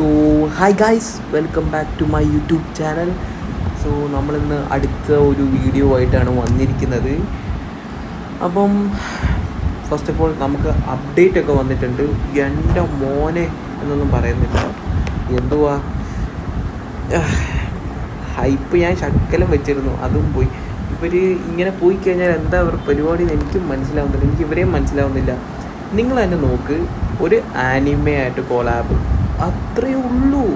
So hi guys, welcome back to my YouTube channel. So നമ്മളിന്ന് അടുത്ത ഒരു video ആയിട്ടാണ് വന്നിരിക്കുന്നത്. അപ്പം ഫസ്റ്റ് ഓഫ് ഓൾ നമുക്ക് അപ്ഡേറ്റ് ഒക്കെ വന്നിട്ടുണ്ട്. എൻ്റെ മോനെ എന്നൊന്നും പറയുന്നില്ല, എന്തുവാ ഹൈപ്പ് ഞാൻ ശക്കലം വെച്ചിരുന്നു, അതും പോയി. ഇവർ ഇങ്ങനെ പോയി കഴിഞ്ഞാൽ എന്താ അവരുടെ പരിപാടി എന്ന് എനിക്കും മനസ്സിലാവുന്നില്ല, എനിക്ക് ഇവരെയും മനസ്സിലാവുന്നില്ല. നിങ്ങൾ തന്നെ നോക്ക്, ഒരു ആനിമയായിട്ട് കൊളാബ്, അത്രയേ ഉള്ളൂ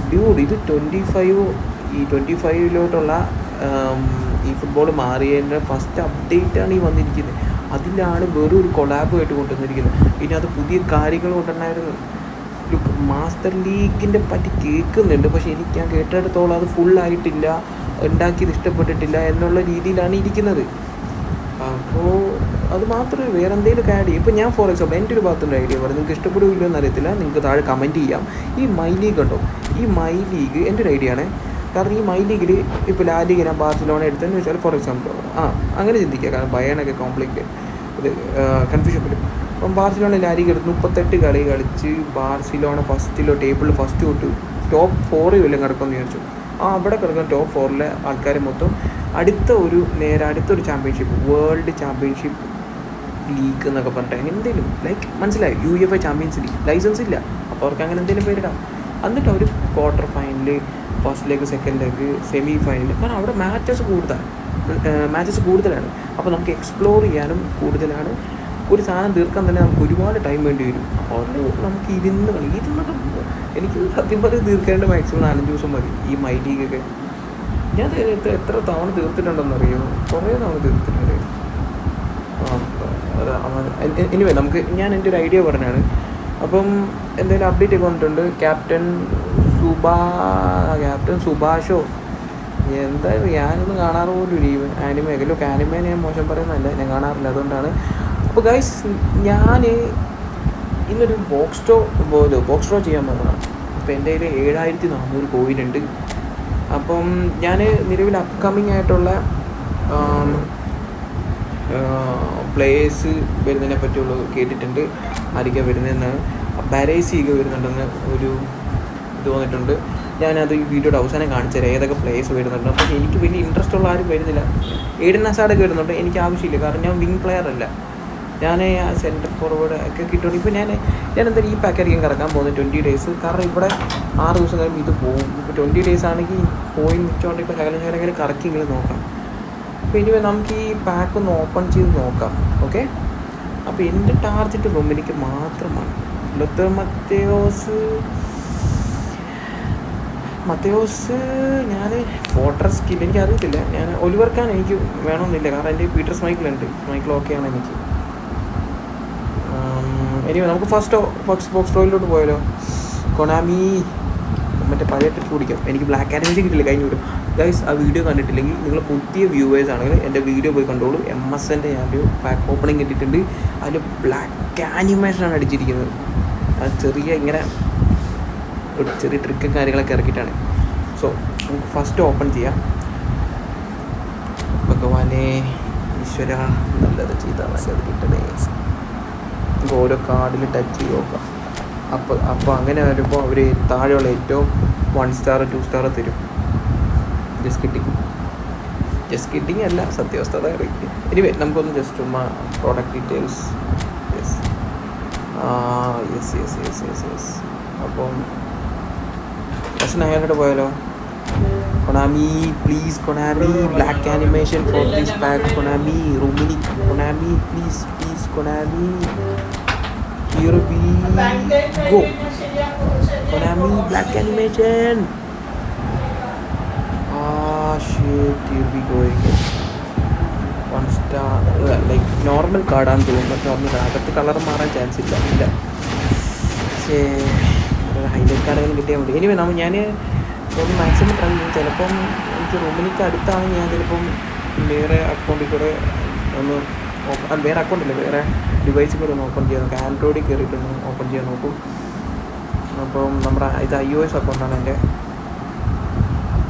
ഡ്യൂഡ്. ഇത് 25 ഈ ഫുട്ബോൾ മാറിയതിൻ്റെ ഫസ്റ്റ് അപ്ഡേറ്റാണ് ഈ വന്നിരിക്കുന്നത്. അതിലാണ് വെറും ഒരു കൊളാബുമായിട്ട് കൊണ്ടുവന്നിരിക്കുന്നത്. ഇനി അത് പുതിയ കാര്യങ്ങൾ കൊണ്ടുവന്നായിരുന്നു. ലുക്ക്, മാസ്റ്റർ ലീഗിൻ്റെ പറ്റി കേൾക്കുന്നുണ്ട്, പക്ഷേ എനിക്ക് ഞാൻ കേട്ടെടുത്തോളം അത് ഫുള്ളായിട്ടില്ല, ഉണ്ടാക്കിയത് ഇഷ്ടപ്പെട്ടിട്ടില്ല എന്നുള്ള രീതിയിലാണ് ഇരിക്കുന്നത്. അപ്പോൾ അത് മാത്രമേ വേറെ എന്തെങ്കിലും ആഡ് ചെയ്യും. ഇപ്പോൾ ഞാൻ ഫോർ എക്സാമ്പിൾ എൻ്റെ ഒരു ഭാഗത്തുള്ള ഐഡിയ പറയും, നിങ്ങൾക്ക് ഇഷ്ടപ്പെടുകയില്ലോ എന്നറിയത്തില്ല, നിങ്ങൾക്ക് താഴെ കമൻറ്റ് ചെയ്യാം. ഈ മൈ ലീഗ് ഉണ്ടോ, ഈ മൈ ലീഗ് എൻ്റെ ഒരു ഐഡിയ ആണ്. കാരണം ഈ മൈ ലീഗിൽ ഇപ്പോൾ ലാ ലീഗ് ഞാൻ ബാർസിലോണ എടുത്തതെന്ന് വെച്ചാൽ ഫോർ എക്സാമ്പിൾ അങ്ങനെ ചിന്തിക്കുക. കാരണം ബയേണൊക്കെ കോംപ്ലിക്കേറ്റ്, ഇത് കൺഫ്യൂഷൻ വരും. അപ്പം ബാർസിലോണ ലാ ലീഗ് എടുത്ത് 38 കളി കളിച്ച് ബാർസിലോണ ടേബിളിൽ ഫസ്റ്റ് തൊട്ട് ടോപ്പ് 4 വല്ലതും കിടക്കുമെന്ന് വിചാരിച്ചു. അവിടെ കിടക്കുന്ന ടോപ്പ് 4 ആൾക്കാർ മൊത്തം അടുത്തൊരു ചാമ്പ്യൻഷിപ്പ്, വേൾഡ് ചാമ്പ്യൻഷിപ്പ് ലീഗ് എന്നൊക്കെ പറഞ്ഞിട്ട് അങ്ങനെ എന്തെങ്കിലും ലൈക്ക് മനസ്സിലായി, UEFA ചാമ്പ്യൻസ് ലീഗ് ലൈസൻസ് ഇല്ല, അപ്പോൾ അവർക്ക് അങ്ങനെ എന്തെങ്കിലും പേരിടാം. എന്നിട്ട് അവർ quarter final, first leg, second leg, semi final, കാരണം അവിടെ മാച്ചസ് കൂടുതലാണ്. അപ്പോൾ നമുക്ക് എക്സ്പ്ലോർ ചെയ്യാനും കൂടുതലാണ്. ഒരു സാധനം തീർക്കാൻ തന്നെ നമുക്ക് ഒരുപാട് ടൈം വേണ്ടി വരും. അപ്പോൾ അവിടെ നമുക്ക് ഇരുന്നൊക്കെ എനിക്ക് സത്യം പറഞ്ഞ് തീർക്കേണ്ട മാക്സിമം 4-5 ദിവസം മതി. ഈ മൈ ലീഗൊക്കെ ഞാൻ എത്ര തവണ തീർത്തിട്ടുണ്ടെന്ന് അറിയുമോ? കുറേ തവണ തീർത്തിട്ടുണ്ട്. എനിവേ ഞാൻ എൻ്റെ ഒരു ഐഡിയ പറഞ്ഞാണ്. അപ്പം എന്തെങ്കിലും അപ്ഡേറ്റ് ഒക്കെ വന്നിട്ടുണ്ട്. ക്യാപ്റ്റൻ സുഭാഷോ എന്തായാലും ഞാനൊന്നും കാണാറ് പോലും ഇല്ല. ആനിമേനെ ഞാൻ മോശം പറയുന്നതല്ല, ഞാൻ കാണാറില്ല, അതുകൊണ്ടാണ്. അപ്പോൾ ഗൈസ്, ഞാൻ ഇന്നൊരു ബോക്സ് ഡ്രോ ചെയ്യാൻ പറഞ്ഞതാണ്. അപ്പോൾ എൻ്റെ കയ്യിൽ 7400 കോയിൻ ഉണ്ട്. അപ്പം ഞാൻ നിലവിൽ അപ്കമ്മിങ് ആയിട്ടുള്ള പ്ലേയേഴ്സ് വരുന്നതിനെ പറ്റിയുള്ളത് കേട്ടിട്ടുണ്ട്. ആരൊക്കെ വരുന്നതെന്നാണ്. ബരേസിയൊക്കെ വരുന്നുണ്ടെന്ന് ഒരു ഇത് വന്നിട്ടുണ്ട്. ഞാനത് ഈ വീഡിയോയുടെ അവസാനം കാണിച്ചുതരാം ഏതൊക്കെ പ്ലേയേഴ്സ് വരുന്നുണ്ട്. അപ്പോൾ എനിക്ക് വലിയ ഇൻട്രസ്റ്റ് ഉള്ള ആരും വരുന്നില്ല. ഏഡൻ ഹസാർഡൊക്കെ വരുന്നുണ്ട്, എനിക്ക് ആവശ്യമില്ല, കാരണം ഞാൻ വിങ് പ്ലെയർ അല്ല. ഞാൻ സെൻറ്റർ ഫോർവേഡ് ഒക്കെ കിട്ടുള്ളൂ. ഇപ്പോൾ ഞാൻ എന്തായാലും ഈ പാക്കായിരിക്കും കറക്കാൻ പോകുന്നത് 20 days. കാരണം ഇവിടെ 6 ദിവസം കഴിയുമ്പോൾ ഇത് പോകും. ഇപ്പോൾ 20 days ആണെങ്കിൽ പോയി നിൽച്ചുകൊണ്ട് ഇപ്പോൾ ശകലം കറക്കിയെങ്കിലും നോക്കാം. അപ്പോൾ ഇനി നമുക്ക് ഈ പാക്ക് ഒന്ന് ഓപ്പൺ ചെയ്ത് നോക്കാം. ഓക്കെ, അപ്പോൾ എൻ്റെ ടാർഗറ്റ് റൊമനിക്ക് മാത്രമാണ്. ലോത്തർ മത്തയോസ് ഞാൻ ഫോർട്രസ് സ്കിൽ എനിക്കറിയത്തില്ല. ഞാൻ ഒലിവർക്കാൻ എനിക്ക് വേണമെന്നില്ല, കാരണം എൻ്റെ പീറ്റർ മൈക്കിൾ ഓക്കെയാണ് എനിക്ക്. നമുക്ക് ഫസ്റ്റ് ബോക്സ് ഡ്രോയിലോട്ട് പോയാലോ. കൊണാമി മറ്റേ പഴയ ട്രിപ്പ് കുടിക്കാം. എനിക്ക് ബ്ലാക്ക് ആനിമേഷൻ കിട്ടില്ല കഴിഞ്ഞ വീഡിയോ. ഗൈസ്, ആ വീഡിയോ കണ്ടിട്ടില്ലെങ്കിൽ നിങ്ങൾ പുതിയ വ്യൂവേഴ്സ് ആണെങ്കിൽ എൻ്റെ വീഡിയോ പോയി കണ്ടോളൂ. MSൻ്റെ ഞാനൊരു പാക്ക് ഓപ്പണിങ് കിട്ടിയിട്ടുണ്ട്. അതിൽ ബ്ലാക്ക് ആനിമേഷനാണ് അടിച്ചിരിക്കുന്നത്. അത് ഇങ്ങനെ ഒരു ചെറിയ ട്രിക്കും കാര്യങ്ങളൊക്കെ ഇറക്കിയിട്ടാണ്. സോ നമുക്ക് ഫസ്റ്റ് ഓപ്പൺ ചെയ്യാം. ഭഗവാനെ ഈശ്വര, നല്ലത് കിട്ടണേ. നമുക്ക് ഓരോ കാർഡിൽ ടച്ച് ചെയ്ത് നോക്കാം. അപ്പോൾ അങ്ങനെ വരുമ്പോൾ അവർ താഴെയുള്ള ഏറ്റവും 1 star 2 star തരും. ജസ്റ്റ് കിട്ടിങ് അല്ല, സത്യാവസ്ഥ. എനിവേ നമുക്കൊന്ന് ജസ്റ്റ് ചുമ്മാ പ്രോഡക്റ്റ് ഡീറ്റെയിൽസ്. യെസ്. അപ്പം ഫസ്റ്റ് പോയാലോ. Konami please, black animation for this pack. Konami please, Konami, here we go. Konami black animation. Shit, here we go again. 1 star, like normal കാർഡാണെന്ന് തോന്നുന്നു. Normal അകത്ത് colour മാറാൻ chance ഇല്ല. പക്ഷേ highlight കാർഡുകൾ കിട്ടിയാൽ മതി. എനിവേ ഞാൻ ഒന്ന് മാക്സിമം ട്രൈ ചെയ്യും. ചിലപ്പം എനിക്ക് റൂമിലേക്ക് അടുത്താണെങ്കിൽ ഞാൻ ചിലപ്പം വേറെ അക്കൗണ്ടിൽ കൂടെ ഒന്ന് വേറെ അക്കൗണ്ടില്ല, വേറെ ഡിവൈസിൽ കൂടെ ഒന്ന് ഓപ്പൺ ചെയ്യാൻ നോക്കാം. ആൻഡ്രോയിഡിൽ കയറിയിട്ടൊന്ന് ഓപ്പൺ ചെയ്യാൻ നോക്കും. അപ്പം നമ്മുടെ ഇത് iOS അക്കൗണ്ടാണ് എൻ്റെ.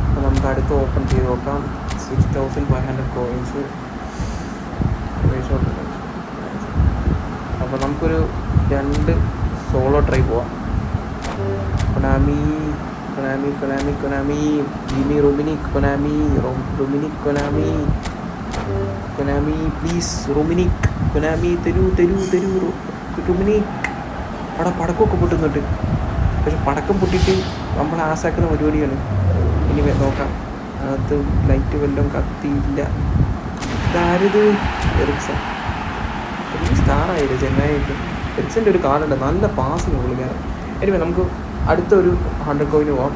അപ്പോൾ നമുക്ക് അടുത്ത് ഓപ്പൺ ചെയ്ത് നോക്കാം. 6500 കോയിൻസ്. അപ്പോൾ നമുക്കൊരു 2 സോളോ ട്രൈ പോവാം. Konami Konami Konami Konami gimme Rummenigge Konami Rummenigge Konami Konami please Rummenigge Konami തരൂ തരൂ തരൂ റൊമിനിക്. അവിടെ പടക്കമൊക്കെ പൊട്ടുന്നുണ്ട്, പക്ഷെ പടക്കം പൊട്ടിയിട്ട് നമ്മൾ ആസാക്കുന്ന പരിപാടിയാണ്. ഇനി നോക്കാം. അത് ലൈറ്റ് വല്ലതും കത്തിയില്ല. ഇതാരത്? എറിക്സൺ. സ്റ്റാറായില്ലേ ചെങ്ങായിട്ട്. എറിക്സൻ്റെ ഒരു കാർഡുണ്ട്, നല്ല പാസിങ് പുള്ളിക്കാരൻ. എനിവേ നമുക്ക് അടുത്തൊരു 100 കോയിന് പോവാം.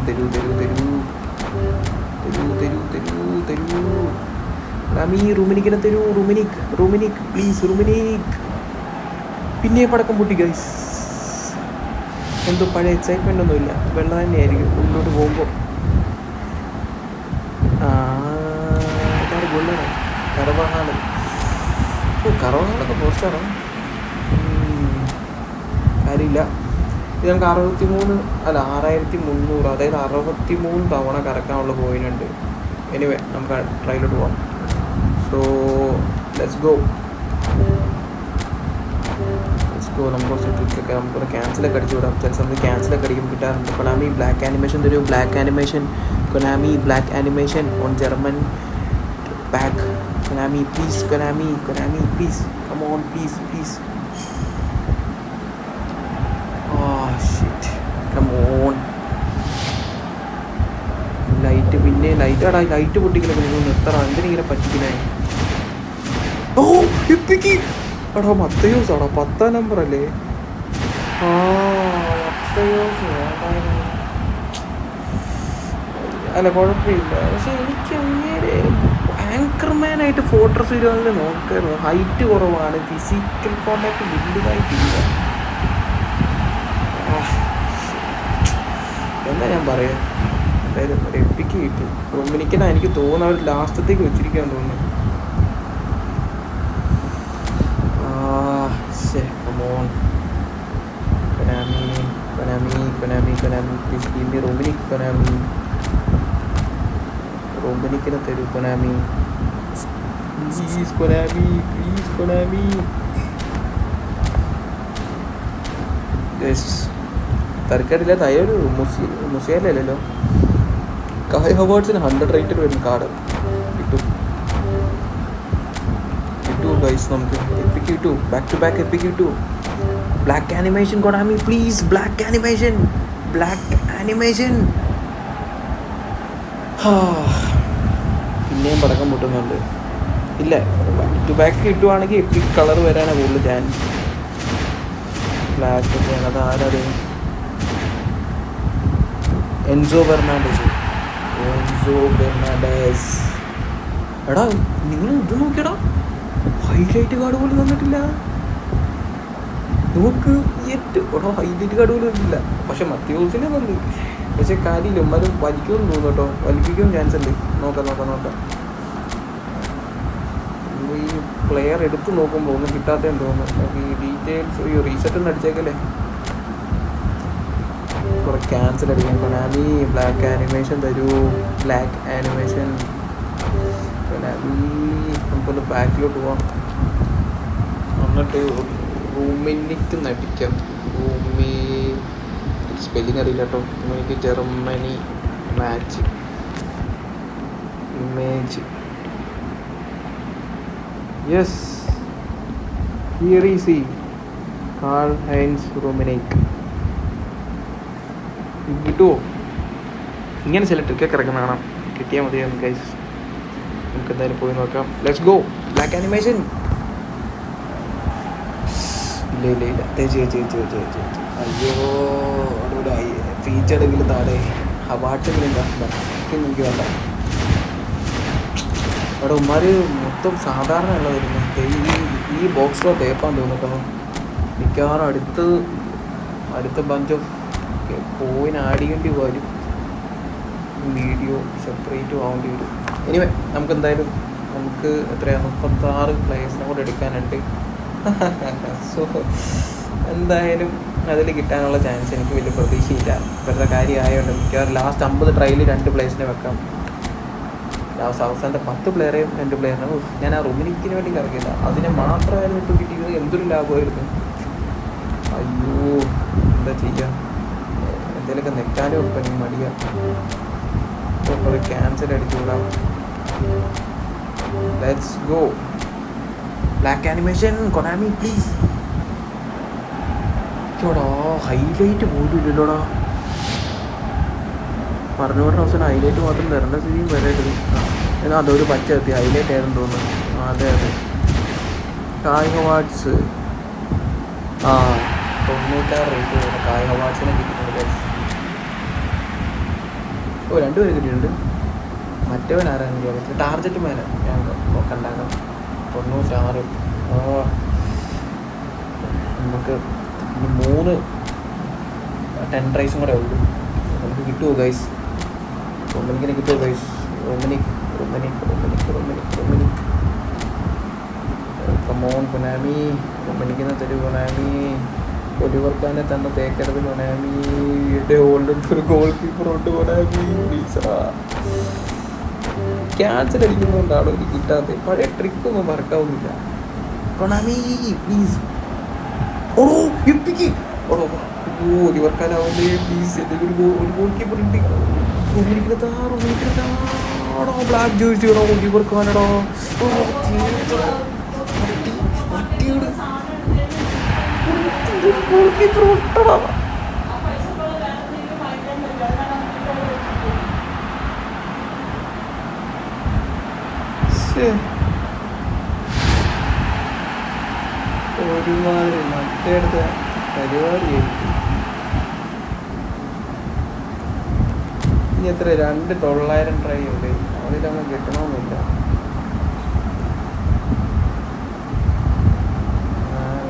തരൂ തരൂ തരൂ തരൂ തരൂ തരൂ തരൂ റാമി. റൂമിനിക്കിനെ തരൂ. റൂമിനിക് പ്ലീസ് റൂമിനിക്. പിന്നെ പടക്കം പൊട്ടി ഗൈസ്. എന്തോ പഴയ എക്സൈറ്റ്മെൻ്റ് ഒന്നുമില്ല, വെള്ളം തന്നെയായിരിക്കും ഉള്ളിലോട്ട് പോകുമ്പോൾ. ഗുള്ളാണ് കറവാഹാണ്. കറവാഹാണൊക്കെ പോസ്റ്റാണ്, കാര്യമില്ല. ഇത് നമുക്ക് 6300, അതായത് 63 തവണ കറക്കാനുള്ള കോയിനുണ്ട്. എനിവേ നമുക്ക് ട്രൈയിലോട്ട് പോവാം. So let's go. നമുക്ക് കുറച്ച് ട്രിക്കൊക്കെ നമുക്കൊന്ന് ക്യാൻസലൊക്കെ അടിച്ചു വിടാം. ചില സമയത്ത് ക്യാൻസലൊക്കെ അടിക്കും കിട്ടാറുണ്ട്. കൊനാമി ബ്ലാക്ക് ആനിമേഷൻ തരൂ. Black animation Konami. Black animation on German back. Konami please. Konami please come on please please. Shit come on. Light പിന്നെ ലൈറ്റാടാ, ലൈറ്റ് പൊട്ടിക്കില്ല. നിങ്ങൾ നിർത്തണം, എന്തിനിങ്ങനെ പറ്റിക്കുന്നേ? ഓ ഇപ്പിക്ക് എടാ മത്തയോസ് ആടാ, 10ാം നമ്പർ അല്ലേ? മത്തയോസ് അല്ല, കുഴപ്പമില്ല. പക്ഷെ എനിക്ക് അങ്ങനെ ആങ്കർമാനായിട്ട് ഫോർട്രസ് വരുവാണെങ്കിൽ നോക്കായിരുന്നു. ഹൈറ്റ് കുറവാണ്, ഫിസിക്കൽ കോണ്ടാക്ട് വലുതായിട്ടില്ല. എന്താ ഞാൻ പറയാ, എന്തായാലും ഒരു എപ്പിക്ക് കിട്ടി. റൊമിനിക്കിനാ എനിക്ക് തോന്നുന്നു അവർ ലാസ്റ്റത്തേക്ക് വെച്ചിരിക്കാൻ തോന്നുന്നു. Please give me Rummenigge. റൊമിനിക്കിനെ തരൂ കൊനാമി. Please Konami. തരക്കേടില്ല. തയ്യൊരു മുസിയല്ലല്ലോ. കായ് ഹവേർട്സിന് 100 റേറ്റഡ് വരുന്ന കാർഡ് കിട്ടും ഗൈസ്. നമുക്ക് എപ്പിക്ക് കിട്ടൂ, ബാക്ക് ടു ബാക്ക് എപ്പിക്ക് കിട്ടൂ. Black animation Konami please. Black animation. പിന്നെയും പടക്കം പൊട്ടുന്നുണ്ട്. ഇല്ല, ബാക്ക് ടു ബാക്ക് കിട്ടുവാണെങ്കിൽ എപ്പിക് കളർ വരാനാണ് കൂടുതൽ ചാൻസ്. ബ്ലാക്ക് ഒക്കെ അത് ആരത്? Enzo Fernandez. എടാ നിങ്ങൾ ഇത് നോക്കിയടാ, ഹൈലൈറ്റ് കാർഡ് പോലും തന്നിട്ടില്ല. നോക്ക്, എടാ ഹൈലൈറ്റ് കാർഡ് പോലും തന്നിട്ടില്ല. പക്ഷെ മത്യോസിനെ വന്നു. പക്ഷെ കാര്യമില്ല, ഉമ്മാരും വലിക്കുമെന്ന് തോന്നുന്നു കേട്ടോ. വലിപ്പിക്കും ചാൻസ് ഉണ്ട്. നോക്കാം. ഈ പ്ലെയർ എടുത്ത് നോക്കുമ്പോൾ ഒന്നും കിട്ടാത്തതെന്ന് തോന്നുന്നു. നമുക്ക് ഈ ഡീറ്റെയിൽസ് റീസെറ്റ് ഒന്ന് അടിച്ചേക്കല്ലേ. കുറെ ക്യാൻസൽ അടിക്കാൻ. കൊനാമി ബ്ലാക്ക് ആനിമേഷൻ തരൂ. കൊനാമി. നമുക്കൊന്ന് ബാക്കിലോട്ട് പോവാം, എന്നിട്ട് റൂമിനിക്ക് നടിക്കാം. സ്പെല്ലിങ് അറിയില്ല കേട്ടോ. എനിക്ക് Germany match image. Yes, here is he, Karl Heinz Rummenigge. കിട്ടുമോ? ഇങ്ങനെ ചില ട്രിക്കൊക്കെ ഇറക്കുന്ന കാണാം. കിട്ടിയാൽ മതിയായിരുന്നു ഗൈസ്. നമുക്ക് എന്തായാലും പോയി നോക്കാം. Let's go. Black animation. ഇല്ല ചേച്ചി. അയ്യോ, അവിടെ ഫീച്ചറെങ്കിലും താഴെ അവാർഡെങ്കിലും എനിക്ക് വേണ്ട. അവിടെ ഉമ്മാര് മൊത്തം സാധാരണ ഉള്ള വരുന്നത്. ഈ ബോക്സിലോ തേപ്പാൻ തോന്നിട്ടോ. മിക്കവാറും അടുത്ത ബഞ്ച് ഓഫ് പോയിന് ആടിയേണ്ടി വരും. വീഡിയോ സെപ്പറേറ്റ് ആവേണ്ടി വരും. എനിവേ നമുക്ക് എന്തായാലും എത്രയാണ് 36 പ്ലേയേഴ്സിനെ കൂടെ എടുക്കാനുണ്ട്. സോ എന്തായാലും അതിൽ കിട്ടാനുള്ള ചാൻസ് എനിക്ക് വലിയ പ്രതീക്ഷയില്ല. ഇവരുടെ കാര്യമായതുകൊണ്ട് മിക്കവാറും ലാസ്റ്റ് 50 ട്രയലിൽ 2 പ്ലേയേഴ്സിനെ വെക്കാം. ലാസ്റ്റ് അവസാനത്തെ 10 പ്ലെയറേയും 2 പ്ലെയറിനെ. ഞാൻ ആ റൊമിനിക്കിന് വേണ്ടി കറക്കില്ല, അതിനെ മാത്രമായിരുന്നു ഇപ്പോൾ കിട്ടിയത്. എന്തൊരു ലാഭമായിരുന്നു. അയ്യോ, ചെയ്യുക, എന്തെങ്കിലുമൊക്കെ നെറ്റാലും ഒക്കെ എനിക്ക് മടിയാ. കുറേ ക്യാൻസൽ അടിച്ചു വിടാം. Let's go. Black animation Konami please. ചോടാ ഹൈലൈറ്റ് പോലും ഇല്ലല്ലോടാ. പറഞ്ഞോട്ടെ അവസാനം ഹൈലൈറ്റ് മാത്രം തരേണ്ട സ്ഥിതിയും വരരുത്. എന്നാൽ അതൊരു പച്ച എത്തി ഹൈലൈറ്റ് ആയിരുന്നു തോന്നുന്നു. അതെ അതെ. കായിക വാട്സ് 96 റേറ്റ് വരുന്നത് കായിക വാട്സിനെ കിട്ടിയിട്ടുണ്ട്. ഓ 2 പേര് കിട്ടിയിട്ടുണ്ട്. മറ്റവൻ ആരാന്ന് വിചാരിച്ചത് ടാർജറ്റ് മേലെ ഞാൻ കണ്ടാക്കാം. 96. നമുക്ക് ഇനി 3 10 ട്രൈസും കൂടെ ഉള്ളൂ. നമുക്ക് കിട്ടുമോ ഗൈസ്? റൊമനിക്കിനെ കിട്ടുമോ ഗൈസ്? Rummenigge come on Konami. റൊമനിക്കിനെ തരൂ കൊനാമി. ഒലിവർക്കാനെ തന്നെ തേക്കരുത് കൊനാമി. എൻ്റെ ഓൾറെഡി ഒരു ഗോൾ കീപ്പറുണ്ട് കൊനാമി പ്ലീസാ. ക്യാൻസൽ അടിക്കുന്നതുകൊണ്ടാണോ എനിക്ക് കിട്ടാത്തത്? പഴയ ട്രിക്കൊന്നും വർക്കാവുന്നില്ല കൊനാമി പ്ലീസ്. ഓടോ എപ്പിക്ക്. ഓടോ ഒലിവർക്കാനാവുന്നേ പ്ലീസ്. എൻ്റെ ഒരു ഗോൾ കീപ്പർ ഉണ്ട്. റൊമനിക്കിനെത്താടോ ബ്ലാക്ക് ജേഴ്സിയാണോ ഒലിവർക്കാനാടോ? ഗോൾ കീപ്പർ ഒട്ടടാ. ഒരുമാതിരി മറ്റേടുത്ത പരിപാടിയായിരിക്കും. ഇനി എത്ര 2,900 ട്രൈ ഉണ്ട്. അതിലൊന്നും കിട്ടണമെന്നില്ല.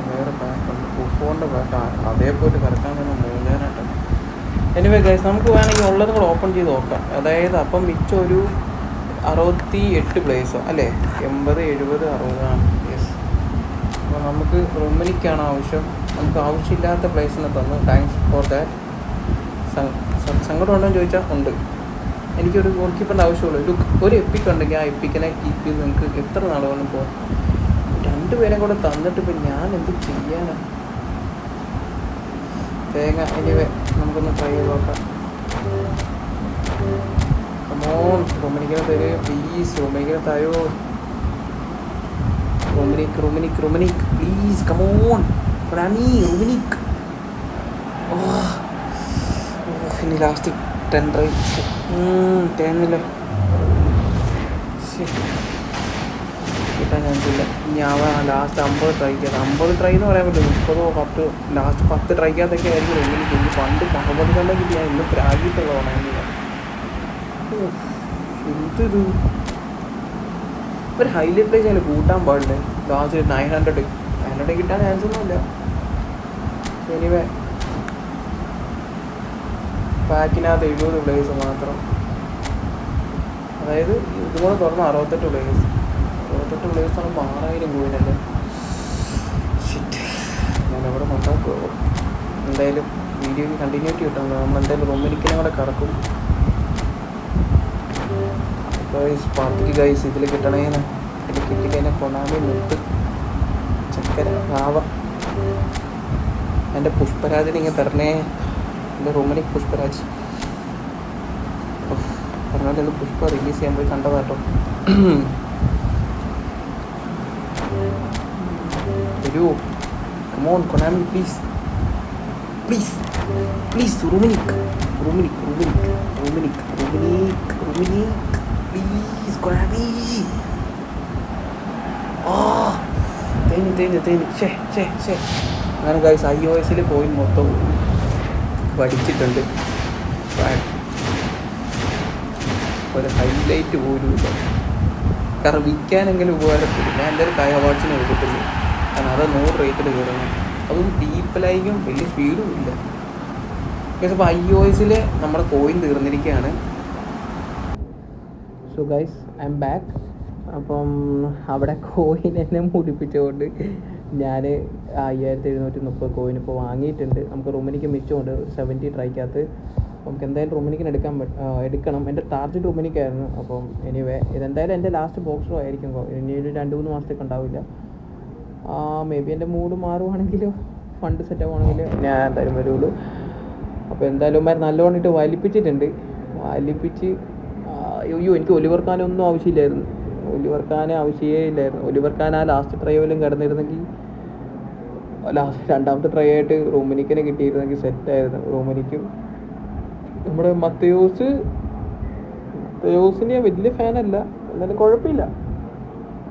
വേറെ പാക്കുണ്ട് ഫുട്ബോളിൻ്റെ പാക്കാണ്. അതേപോലെ കറക്കാൻ തന്നെ 3000. എനിവേ ഗൈസ് നമുക്ക് വേണമെങ്കിൽ ഉള്ളതും കൂടെ ഓപ്പൺ ചെയ്ത് നോക്കാം. അതായത് അപ്പം മിച്ചം ഒരു 68 പ്ലേസോ അല്ലേ? 80, 70, 60. യെസ്. അപ്പോൾ നമുക്ക് റൊമനിക്കാണ് ആവശ്യം. നമുക്ക് ആവശ്യമില്ലാത്ത പ്ലേസിനെ തന്നു. Thanks for that. സങ്കടം ഉണ്ടോ എന്ന് ചോദിച്ചാൽ ഉണ്ട്. എനിക്കൊരു ഗോൾ കീപ്പറിൻ്റെ ആവശ്യമുള്ളൂ. ഒരു എപ്പിക്ക് ഉണ്ടെങ്കിൽ ആ എപ്പിക്കിനെ കീപ്പ് ചെയ്ത് നിങ്ങൾക്ക് എത്ര നാൾ വേണം പോകാം. 2 പേരെ കൂടെ തന്നിട്ട് ഇപ്പം ഞാൻ എന്ത് ചെയ്യാനാണ്? തേങ്ങ. എനിവേ നമുക്കൊന്ന് ട്രൈ ചെയ്ത് നോക്കാം. കമോൺ റൊമനിക്കിനെ തരൂ പ്ലീസ്. റൊമനിക്കിനെ തരൂ. റൊമനിക് പ്ലീസ് കമോൺ റാമി റൊമനിക്. ഇനി ലാസ്റ്റ് 10 ട്രൈ തേന്നില്ല. കിട്ടാൻ ചാൻസില്ല. ഇനി ലാസ്റ്റ് 50 ട്രൈ ചെയ്യാം. 50 ട്രൈ എന്ന് പറയാൻ പറ്റില്ല. 30, 10 ലാസ്റ്റ് 10 ട്രൈക്കകത്തൊക്കെ ആയിരിക്കും റൊമനിക്ക്. ഇനി പണ്ട് 50 കണ്ട കിട്ടി ഞാൻ ഇന്ന് പ്രാഗിട്ടുള്ളതാണ്. എന്തൊരു ഒരു ഹൈലൈറ്റ് പ്ലേസ് അതിൽ കൂട്ടാൻ പാടില്ലേ? ലാസ്റ്റ് 900 കിട്ടാൻ ചാൻസ് ഒന്നുമില്ല. എനിവേ പാക്കിനകത്ത് 70 പ്ലേസ് മാത്രം. അതായത് ഇതുകൂടെ തുറന്ന് 68 പ്ലേസ്. 68 പ്ലേസ് ആകുമ്പോൾ 6000 കോയിനല്ലേ. ഷിറ്റ്. ഞാൻ എവിടെ മൊത്തം പോകും. എന്തായാലും വീഡിയോയ്ക്ക് കണ്ടിന്യൂറ്റി കിട്ടും. നമ്മളെന്തായാലും റൊമനിക്കിനെ കൂടെ കറക്കും. പാർട്ടിക്ക് ഗൈസ് ഇതിൽ കിട്ടണേന്ന്. ഇതിൽ കിട്ടിക്കഴിഞ്ഞാൽ കൊണാമി മുട്ട് ചക്കര രാവ. എൻ്റെ പുഷ്പരാജിനെ ഇങ്ങനെ തരണേ. എൻ്റെ റൊമനിക് പുഷ്പരാജ്. പറഞ്ഞാൽ ഇന്ന് പുഷ്പ റിലീസ് ചെയ്യാൻ പോയി കണ്ടതാട്ടോ. തരൂ come on Konami please please please. Rummenigge please Konami. തേഞ്ഞ് അങ്ങനെ ഗൈസ് iOS പോയി മൊത്തം പഠിച്ചിട്ടുണ്ട്. ഒരു ഹൈലൈറ്റ് പോലും ഇല്ല. കാരണം വിൽക്കാനെങ്കിലും ഉപകാരപ്പെടും. ഞാൻ എൻ്റെ ഒരു കൈ അവാർഡ്സിന് എടുത്തിട്ടുള്ളൂ. കാരണം അത് 100 റേറ്റിൽ കയറണം. അതും ഡീപ്പിലായിരിക്കും, വലിയ സ്പീഡും ഇല്ല. അപ്പോൾ iOS നമ്മുടെ കോയിൻ തീർന്നിരിക്കുകയാണ്. So guys I'm back. അപ്പം അവിടെ കോയിൻ എന്നെ മുടിപ്പിച്ചുകൊണ്ട് ഞാൻ 5730 കോയിൻ ഇപ്പോൾ വാങ്ങിയിട്ടുണ്ട്. നമുക്ക് റൊമനിക്ക് മിച്ചമുണ്ട് 70 ട്രൈക്കകത്ത്. നമുക്ക് എന്തായാലും റൊമനിക്കിന് എടുക്കണം. എൻ്റെ ടാർജറ്റ് റൊമനിക്കായിരുന്നു. അപ്പം എനിവേ ഇതെന്തായാലും എൻ്റെ ലാസ്റ്റ് ബോക്സോ ആയിരിക്കും. ഇനി ഒരു 2-3 മാസത്തേക്ക് ഉണ്ടാവില്ല. മേ ബി എൻ്റെ മൂഡ് മാറുവാണെങ്കിലോ ഫണ്ട് സെറ്റ് ആവുകയാണെങ്കിൽ ഞാൻ എന്തായാലും വരുള്ളൂ. അപ്പോൾ എന്തായാലും ഉമ്മാർ നല്ലോണം ഇട്ട് വലിപ്പിച്ചിട്ടുണ്ട്. വലിപ്പിച്ച് അയ്യോ എനിക്ക് ഒലിവർ ഖാനൊന്നും ആവശ്യമില്ലായിരുന്നു. ഒലിവർ ഖാൻ ആവശ്യമേ ഇല്ലായിരുന്നു. ഒലിവർ ഖാൻ ആ ലാസ്റ്റ് ട്രൈയിലും കിടന്നിരുന്നെങ്കിൽ ലാസ്റ്റ് രണ്ടാമത്തെ ട്രൈ ആയിട്ട് റൂമനിക്കിനെ കിട്ടിയിരുന്നെങ്കിൽ സെറ്റായിരുന്നു. റൂമനിക്കും നമ്മുടെ മത്തയോസിനെ വലിയ ഫാനല്ല, എന്നാലും കുഴപ്പമില്ല,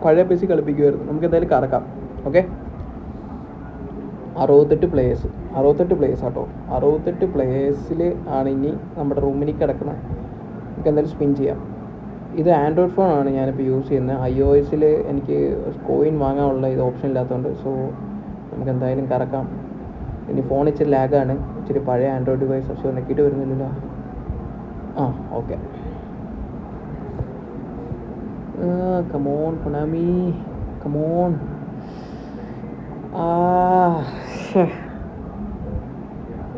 പഴയ പേസി കളിപ്പിക്കുമായിരുന്നു. നമുക്ക് എന്തായാലും കറക്കാം. ഓക്കെ, 68 പ്ലേയേഴ്സ് ആട്ടോ. 68 പ്ലേയേഴ്സിൽ ആണ് ഇനി നമ്മുടെ റൂമിലേക്ക് കിടക്കുന്നത്. നമുക്ക് എന്തായാലും സ്പിൻ ചെയ്യാം. ഇത് ആൻഡ്രോയിഡ് ഫോണാണ് ഞാനിപ്പോൾ യൂസ് ചെയ്യുന്നത്. iOS എനിക്ക് കോയിൻ വാങ്ങാനുള്ള ഇത് ഓപ്ഷൻ ഇല്ലാത്തതുകൊണ്ട് സോ നമുക്ക് എന്തായാലും കറക്കാം. ഇനി ഫോൺ ഇച്ചിരി ലാഗാണ്, ഇച്ചിരി പഴയ ആൻഡ്രോയിഡ് ഡിവൈസ്. പക്ഷേ നെക്കിട്ട് വരുന്നില്ലല്ലോ. Okay, come on Konami, come on.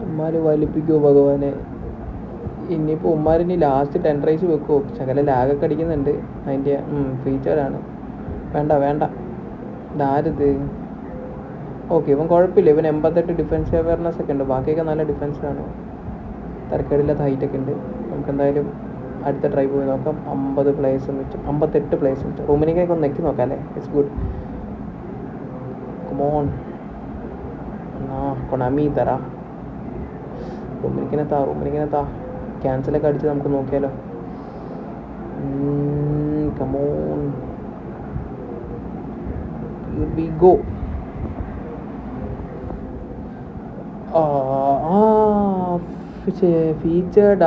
ഉമ്മാര് വലിപ്പിക്കുമോ ഭഗവാനെ? ഇനിയിപ്പോൾ ഉമ്മാരിനി ലാസ്റ്റ് 10 റൈസ് വെക്കുമോ? ശകല ലാഗൊക്കെ അടിക്കുന്നുണ്ട്. അതിൻ്റെ ഫീച്ചറാണ്. വേണ്ട ഇതാരിത്? ഓക്കെ, ഇവൻ കുഴപ്പമില്ല. ഇവൻ 88 ഡിഫൻസ് അവയർനെസ് ഒക്കെ ഉണ്ട്. ബാക്കിയൊക്കെ നല്ല ഡിഫൻസാണ്, തരക്കേടില്ലാത്ത ഹൈറ്റൊക്കെ ഉണ്ട്. നമുക്ക് എന്തായാലും അടുത്ത ട്രൈ പോയി നോക്കാം. 50 പ്ലേയേഴ്സും വെച്ച് 58 പ്ലേയേഴ്സും വെച്ച് റൂമിനേക്കൊക്കെ ഒന്ന് നെക്കി നോക്കാം അല്ലേ? It's good. കമോൺ കൊണാമി തരാ. റൂമിനിക്കിനെത്താ ക്യാൻസലൊക്കെ അടിച്ച് നമുക്ക് നോക്കിയാലോ. Come on, we go. ഫീച്ചേർഡ്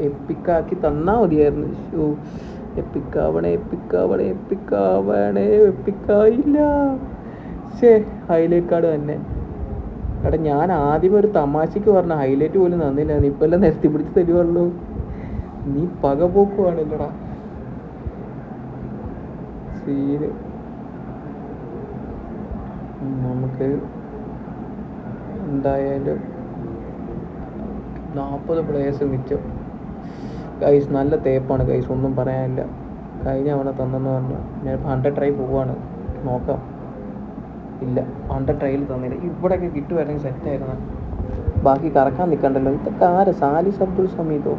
എപ്പിക്കാക്കി തന്നാൽ മതിയായിരുന്നു. എപ്പിക്കായില്ല. ഹൈലൈറ്റ് കാർഡ് തന്നെ. എടാ ഞാൻ ആദ്യമേ ഒരു തമാശക്ക് പറഞ്ഞ ഹൈലൈറ്റ് പോലും തന്നില്ല. നീ ഇപ്പം എല്ലാം നിരത്തി പിടിച്ച് തരുവുള്ളൂ. നീ പക പോക്കുവാണില്ലടാ സീന്. നമുക്ക് എന്തായാലും 40 പ്ലേയേഴ്സ് മിച്ചം. ഗൈസ് നല്ല തേപ്പാണ് ഗൈസ്, ഒന്നും പറയാനില്ല. കഴിഞ്ഞ തവണ തന്നെന്ന് പറഞ്ഞു. ഞാനിപ്പോൾ 100 ട്രൈ പോവാണ്, നോക്കാം. ഇല്ല, 100 ട്രൈയിൽ തന്നില്ല. ഇവിടെയൊക്കെ കിട്ടുമായിരുന്നെങ്കിൽ സെറ്റായിരുന്നു. ബാക്കി കറക്കാൻ നിൽക്കണ്ടല്ലോ. ഇതൊക്കെ ആര്? സാലിസ് അബ്ദുൾ സമീദോ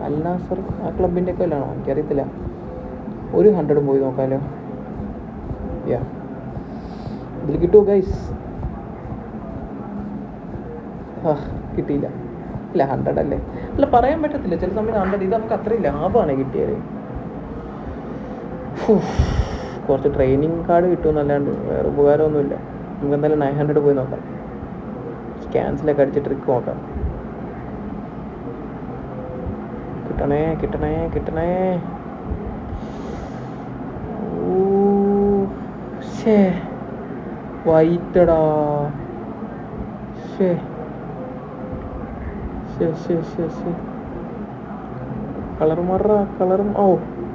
അൽ നാസർ ആ ക്ലബിൻ്റെ ഒക്കെ അല്ലാണോ? എനിക്കറിയത്തില്ല. ഒരു 100 പോയി നോക്കാമല്ലോ. ഇതിൽ കിട്ടുമോ ഗൈസ്? കിട്ടിയില്ല. ഇല്ല, 100 അല്ലേ? അല്ല, പറയാൻ പറ്റത്തില്ല. ചില സമയത്ത് 100 ഇത് നമുക്ക് അത്രയും ലാഭമാണ് കിട്ടിയത്. കുറച്ച് ട്രെയിനിങ് കാർഡ് കിട്ടുമെന്നല്ലാണ്ട് വേറെ ഉപകാരമൊന്നുമില്ല. നമുക്ക് എന്തായാലും 900 പോയി നോക്കാം. ക്യാൻസലൊക്കെ അടിച്ച് ട്രിക്ക് നോക്കാം. കിട്ടണേ. വൈറ്റടാ. കളറും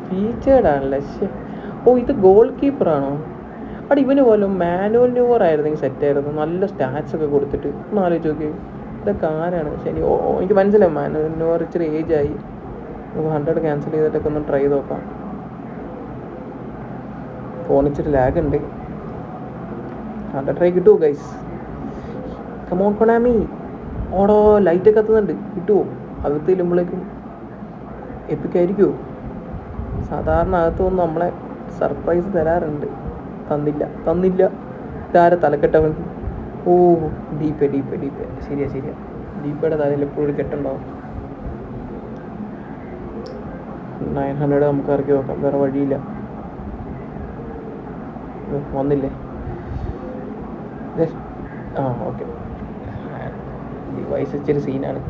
ഫീച്ചേർഡാണല്ലേ. ഇത് ഗോൾ കീപ്പറാണോ? അവിടെ ഇവന് പോലും മാനുവൽ ന്യൂവർ ആയിരുന്നെങ്കിൽ സെറ്റായിരുന്നു. നല്ല സ്റ്റാറ്റ്സ് ഒക്കെ കൊടുത്തിട്ട് ഒന്ന് ആലോചിച്ച് നോക്കി. ഇതൊക്കെ ആരാണ്? ശരി, എനിക്ക് മനസ്സിലായി മാനുവൽ ന്യൂവർ ഇച്ചിരി ഏജായി. നമുക്ക് 100 ക്യാൻസൽ ചെയ്തിട്ടൊക്കെ ഒന്ന് ട്രൈ നോക്കാം. ഫോണിച്ചിട്ട് ലാഗ് ഉണ്ട്. 100 ട്രൈ കിട്ടുമോ ഗൈസ്? കമോൺ കൊണാമി. ഓടോ, ലൈറ്റൊക്കെ കത്തുന്നുണ്ട്. കിട്ടുമോ? അകത്ത് ചെല്ലുമ്പോഴേക്കും എപ്പിക്കായിരിക്കുമോ? സാധാരണ അകത്തൊന്നും നമ്മളെ സർപ്രൈസ് തരാറുണ്ട്. തന്നില്ല. ഇതാരെ തലക്കെട്ടവൻ? ഡീപ്പേ. ശരിയാ. ഡീപ്പയുടെ തലയിൽ എപ്പോഴും കെട്ടുണ്ടാവും. 900 നമുക്ക് ഇറക്കി നോക്കാം. വേറെ വഴിയില്ല. വന്നില്ലേ? ഓക്കെ. ഡിവൈസ് ഇച്ചിരി സീനാണ്.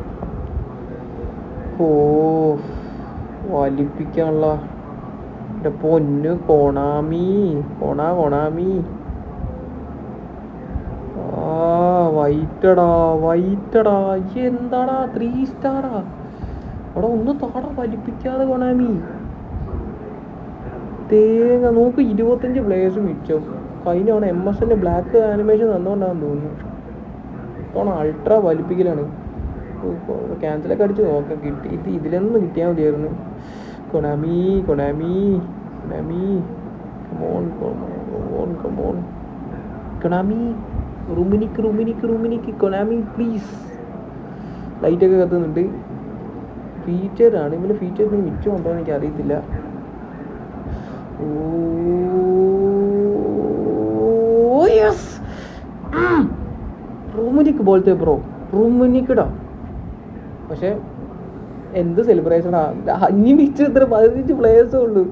വലിപ്പിക്കാനുള്ള എൻ്റെ പൊന്നു കൊണാമി. വൈറ്റടാ. എന്താടാ 3 സ്റ്റാറാ? അവിടെ ഒന്ന് താടാ, വലിപ്പിക്കാതെ കൊണാമി. തേങ്ങ നോക്ക്, 25 പ്ലേയേഴ്സ് മിച്ചം. കഴിഞ്ഞ തവണ MSN ബ്ലാക്ക് ആനിമേഷൻ തന്നുകൊണ്ടാണെന്ന് തോന്നുന്നു. ഇത്തവണ അൾട്രാ വലിപ്പിക്കലാണ്. ക്യാൻസലൊക്കെ അടിച്ച് നോക്കാം. കിട്ടി. ഇതിലൊന്നും കിട്ടിയാൽ മതിയായിരുന്നു. കൊണാമി. കമോൺ. കൊണാമി റുമിനിക്ക് കൊണാമി പ്ലീസ്. ലൈറ്റൊക്കെ കത്തുന്നുണ്ട്. ഫീച്ചറാണ് ഇവര് ഫീച്ചേഴ്സിന് മിച്ചം ഉണ്ടോ എന്ന് എനിക്ക് അറിയത്തില്ല. റൂമിനിക്ക് പോലത്തെ ബ്രോ റൂമിനിക്കടാ. പക്ഷെ എന്ത് സെലിബ്രേഷനാ. അഞ്ഞ് മിച്ച് ഇത്ര 15 പ്ലേയേഴ്സേ ഉള്ളൂ.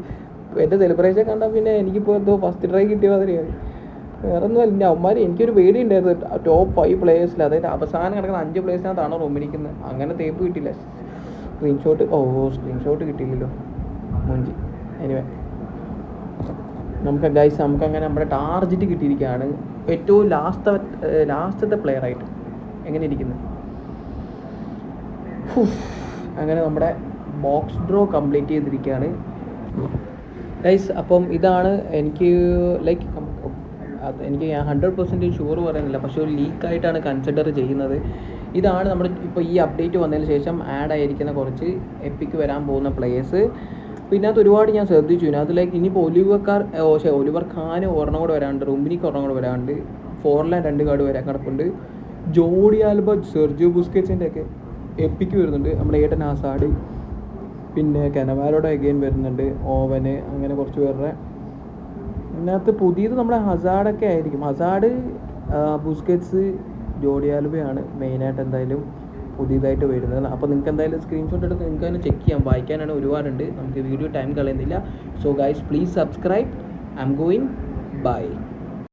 എൻ്റെ സെലിബ്രേഷൻ കണ്ടാൽ പിന്നെ എനിക്കിപ്പോൾ എന്തോ ഫസ്റ്റ് ട്രൈ കിട്ടിയ മാതിരിയാണ്. വേറെ ഒന്നും അല്ല, അവന്മാർ എനിക്കൊരു പേടി ഉണ്ടായിരുന്നു. ടോപ്പ് 5 പ്ലേയേഴ്സിൽ, അതായത് അവസാനം കിടക്കുന്ന 5 പ്ലേയേഴ്സിനകത്താണ് റൂമിനിക്കുന്നത്. അങ്ങനെ തേപ്പ് കിട്ടില്ല. സ്ക്രീൻഷോട്ട് കിട്ടിയില്ലല്ലോ മുഞ്ചി. എനിവേ നമുക്കങ്ങനെ നമ്മുടെ ടാർജറ്റ് കിട്ടിയിരിക്കുകയാണ്. ഏറ്റവും ലാസ്റ്റത്തെ പ്ലെയറായിട്ട് എങ്ങനെ ഇരിക്കുന്നത്. അങ്ങനെ നമ്മുടെ ബോക്സ് ഡ്രോ കംപ്ലീറ്റ് ചെയ്തിരിക്കുകയാണ് ഗൈസ്. അപ്പം ഇതാണ് എനിക്ക് ഞാൻ 100% ഷുവർ പറയുന്നില്ല, പക്ഷേ ഒരു ലീക്കായിട്ടാണ് കൺസിഡർ ചെയ്യുന്നത്. ഇതാണ് നമ്മുടെ ഇപ്പോൾ ഈ അപ്ഡേറ്റ് വന്നതിന് ശേഷം ആഡ് ആയിരിക്കുന്ന കുറച്ച് എപ്പിക്ക് വരാൻ പോകുന്ന പ്ലേയേഴ്സ്. പിന്നെ അത് ഒരുപാട് ഞാൻ ശ്രദ്ധിച്ചു. ഇതിനകത്ത് ഇനിയിപ്പോൾ ഒലിവർ ഖാൻ ഒരെണ്ണം കൂടെ വരാണ്ട്, റുംബിനിക്ക് ഒരെണ്ണം കൂടെ വരാണ്ട്, ഫോർലാൻഡ് 2 കാർഡ് വരാൻ കിടപ്പുണ്ട്. ജോഡി ആൽബ, സെർജിയോ ബുസ്കറ്റ്സിൻ്റെ ഒക്കെ എപ്പിക്ക് വരുന്നുണ്ട്. നമ്മുടെ ഏട്ടൻ ഹസാഡ്, പിന്നെ കനവാരോടെ അഗെയിൻ വരുന്നുണ്ട്, ഓവന്, അങ്ങനെ കുറച്ച് പേരുടെ. ഇതിനകത്ത് പുതിയത് നമ്മുടെ ഹസാഡൊക്കെ ആയിരിക്കും. ഹസാഡ്, ബുസ്കറ്റ്സ്, ജോഡി ആൽബയാണ് മെയിനായിട്ട് എന്തായാലും പുതിയതായിട്ട് വരുന്നത്. അപ്പോൾ നിങ്ങൾക്ക് എന്തായാലും സ്ക്രീൻഷോട്ട് എടുത്ത് നിങ്ങൾക്ക് തന്നെ ചെക്ക് ചെയ്യാം. വായിക്കാനാണ് ഒരുപാടുണ്ട്. നമുക്ക് വീഡിയോ ടൈം കളയുന്നില്ല. So guys please subscribe. I'm going. By.